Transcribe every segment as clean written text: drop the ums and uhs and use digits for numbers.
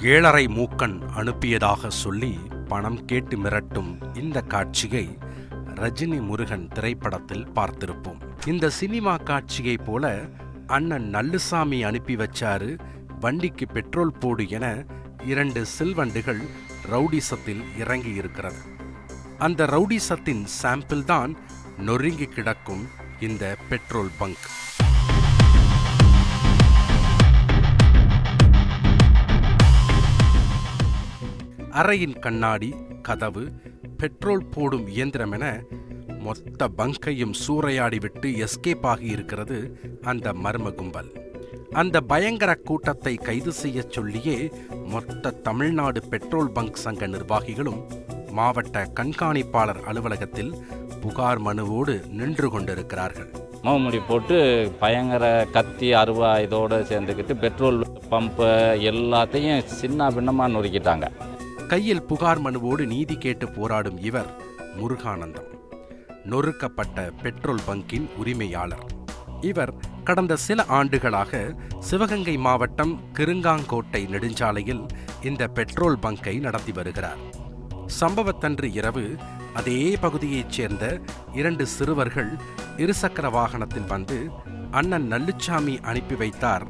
7.5 மூக்கன் அனுப்பியதாக சொல்லி பணம் கேட்டு மிரட்டும் இந்த காட்சியை ரஜினி முருகன் திரைப்படத்தில் பார்த்திருப்போம். இந்த சினிமா காட்சியை போல அண்ணன் நல்லுசாமி அனுப்பி வச்சாரு, வண்டிக்கு பெட்ரோல் போடு என 2 சில்வண்டுகள் ரவுடிசத்தில் இறங்கி இருக்கிறது. அந்த ரவுடிசத்தின் சாம்பிள் தான் நொறுங்கி கிடக்கும் இந்த பெட்ரோல் பங்க். அறையின் கண்ணாடி, கதவு, பெட்ரோல் போடும் இயந்திரம் என மொத்த பங்கையும் சூறையாடிவிட்டு எஸ்கேப் ஆகி இருக்கிறது அந்த மர்ம கும்பல். அந்த பயங்கர கூட்டத்தை கைது செய்ய சொல்லியே மொத்த தமிழ்நாடு பெட்ரோல் பங்க் சங்க நிர்வாகிகளும் மாவட்ட கண்காணிப்பாளர் அலுவலகத்தில் புகார் மனுவோடு நின்று கொண்டிருக்கிறார்கள். முகமூடி போட்டு பயங்கர கத்தி அருவா இதோடு சேர்ந்துக்கிட்டு பெட்ரோல் பம்பு எல்லாத்தையும் சின்ன பின்னமாக நொறுக்கிட்டாங்க. கையில் புகார் மனுவோடு நீதி கேட்டு போராடும் இவர் முருகானந்தம், நொறுக்கப்பட்ட பெட்ரோல் பங்கின் உரிமையாளர். இவர் கடந்த சில ஆண்டுகளாக சிவகங்கை மாவட்டம் கிருங்காங்கோட்டை நெடுஞ்சாலையில் இந்த பெட்ரோல் பங்கை நடத்தி வருகிறார். சம்பவத்தன்று இரவு அதே பகுதியைச் சேர்ந்த 2 சிறுவர்கள் இருசக்கர வாகனத்தில் வந்து அண்ணன் நல்லுசாமி அனுப்பி வைத்தார்,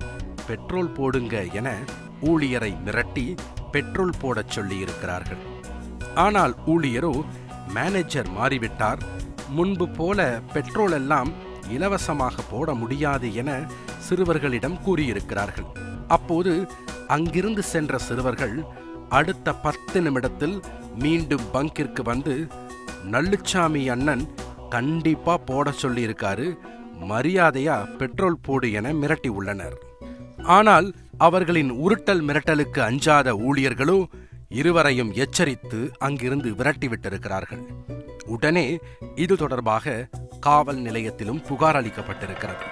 பெட்ரோல் போடுங்க என ஊழியரை மிரட்டி பெட்ரோல் போடச் சொல்லியிருக்கிறார்கள். ஆனால் ஊழியரோ மேனேஜர் மாறிவிட்டார், முன்பு போல பெட்ரோல் எல்லாம் இலவசமாக போட முடியாது என சிறுவர்களிடம் கூறியிருக்கிறார்கள். அப்போது அங்கிருந்து சென்ற சிறுவர்கள் அடுத்த 10 நிமிடத்தில் மீண்டும் பங்கிற்கு வந்து நல்லுசாமி அண்ணன் கண்டிப்பா போட சொல்லியிருக்காரு, மரியாதையா பெட்ரோல் போடு என மிரட்டி உள்ளனர். ஆனால் அவர்களின் உருட்டல் மிரட்டலுக்கு அஞ்சாத ஊழியர்களோ இருவரையும் எச்சரித்து அங்கிருந்து விரட்டிவிட்டிருக்கிறார்கள். உடனே இது தொடர்பாக காவல் நிலையத்திலும் புகார் அளிக்கப்பட்டிருக்கிறது.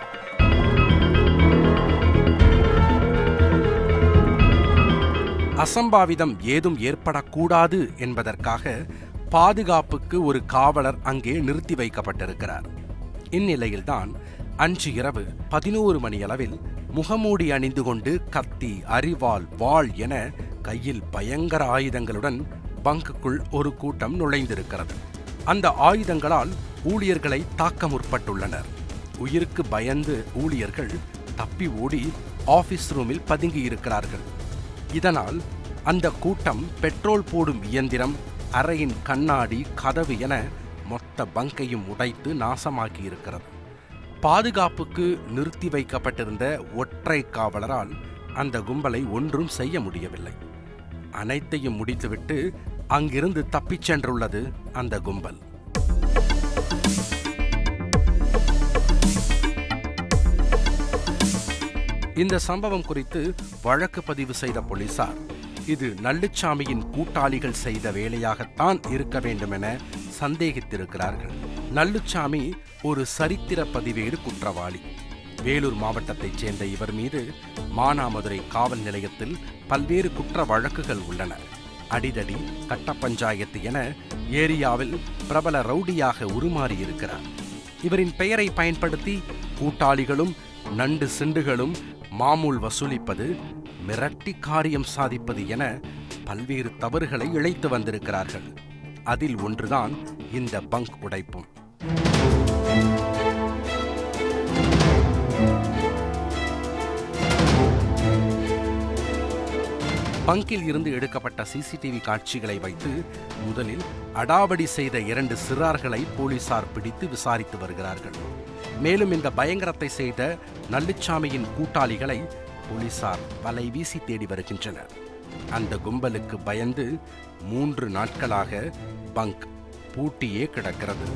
அசம்பாவிதம் ஏதும் ஏற்படக்கூடாது என்பதற்காக பாதுகாப்புக்கு ஒரு காவலர் அங்கே நிறுத்தி வைக்கப்பட்டிருக்கிறார். இந்நிலையில்தான் அன்று இரவு 11 மணியளவில் முகமூடி அணிந்து கொண்டு கத்தி, அரிவாள், வாள் என கையில் பயங்கர ஆயுதங்களுடன் பங்குக்குள் ஒரு கூட்டம் நுழைந்திருக்கிறது. அந்த ஆயுதங்களால் ஊழியர்களை தாக்க முற்பட்டுள்ளனர். உயிருக்கு பயந்து ஊழியர்கள் தப்பி ஓடி ஆபீஸ் ரூமில் பதுங்கியிருக்கிறார்கள். இதனால் அந்த கூட்டம் பெட்ரோல் போடும் இயந்திரம், அறையின் கண்ணாடி, கதவு என மொத்த பங்கையும் உடைத்து நாசமாக்கி இருக்கிறது. பாதுகாப்புக்கு நிறுத்தி வைக்கப்பட்டிருந்த ஒற்றை காவலரால் அந்த கும்பலை ஒன்றும் செய்ய முடியவில்லை. அனைத்தையும் முடித்துவிட்டு அங்கிருந்து தப்பிச் சென்றுள்ளது அந்த கும்பல். இந்த சம்பவம் குறித்து வழக்கு பதிவு செய்த போலீசார் இது நல்லுசாமியின் கூட்டாளிகள் செய்த வேலையாகத்தான் இருக்க வேண்டும் என சந்தேகித்திருக்கிறார்கள். நல்லுசாமி ஒரு சரித்திர பதிவேடு குற்றவாளி. வேலூர் மாவட்டத்தைச் சேர்ந்த இவர் மீது மானாமதுரை காவல் நிலையத்தில் பல்வேறு குற்ற வழக்குகள் உள்ளன. அடிதடி, கட்ட பஞ்சாயத்து என ஏரியாவில் பிரபல ரவுடியாக உருமாறியிருக்கிறார். இவரின் பெயரை பயன்படுத்தி கூட்டாளிகளும் நண்டு சிண்டுகளும் மாமூல் வசூலிப்பது, மிரட்டி காரியம் சாதிப்பது என பல்வேறு தவறுகளை இழைத்து வந்திருக்கிறார்கள். அதில் ஒன்றுதான் இந்த பங்க் உடைப்பும். பங்கில் இருந்து எடுக்கப்பட்ட சிசிடிவி காட்சிகளை வைத்து முதலில் அடாவடி செய்த 2 சிறார்களை போலீசார் பிடித்து விசாரித்து வருகிறார்கள். மேலும் இந்த பயங்கரத்தை செய்த நல்லுசாமியின் கூட்டாளிகளை போலீசார் வலை வீசி தேடி வருகின்றனர். அந்த கும்பலுக்கு பயந்து 3 நாட்களாக பங்க் பூட்டியே கிடக்கிறது.